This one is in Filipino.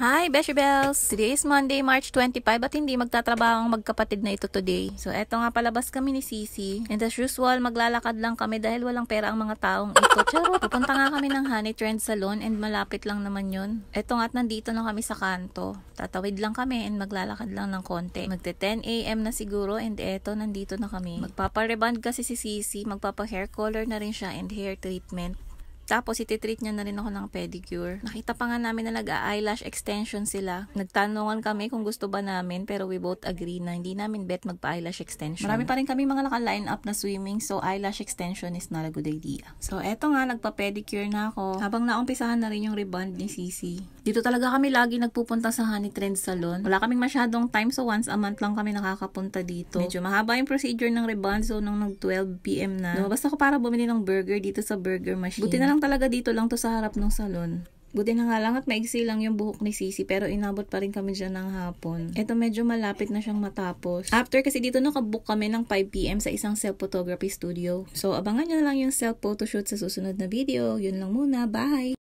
Hi, Beshi Bells! Today is Monday, March 25 at hindi magtatrabaho ang magkapatid na ito today. So, eto nga palabas kami ni Sisi. And as usual, maglalakad lang kami dahil walang pera ang mga taong ito. Charot! Pupunta nga kami ng Honey Trend Salon and malapit lang naman yun. Eto nga at nandito na kami sa kanto. Tatawid lang kami and maglalakad lang ng konti. Magte 10 AM na siguro and eto, nandito na kami. Magpapa-rebond kasi si Sisi, magpapa-hair color na rin siya and hair treatment. Tapos, ititreat niya na rin ako ng pedicure. Nakita pa nga namin na nag-eyelash extension sila. Nagtanungan kami kung gusto ba namin, pero we both agree na hindi namin bet magpa-eyelash extension. Marami pa rin kami mga naka-line up na swimming, so eyelash extension is not a good idea. So, eto nga, nagpa-pedicure na ako. Habang naumpisahan na rin yung rebond ni Sisi. Dito talaga kami lagi nagpupunta sa Honey Trend Salon. Wala kaming masyadong time, so once a month lang kami nakakapunta dito. Medyo mahaba yung procedure ng rebond, so nung nag-12 PM na, lumabas ako para bumili ng burger dito sa burger machine. Buti na lang talaga dito lang to sa harap ng salon. Buti na nga lang at maigsi lang yung buhok ni Sisi, pero inabot pa rin kami dyan ng hapon. Ito medyo malapit na siyang matapos. After kasi dito nakabook kami ng 5 PM sa isang self-photography studio. So abangan nyo na lang yung self-photoshoot sa susunod na video. Yun lang muna. Bye!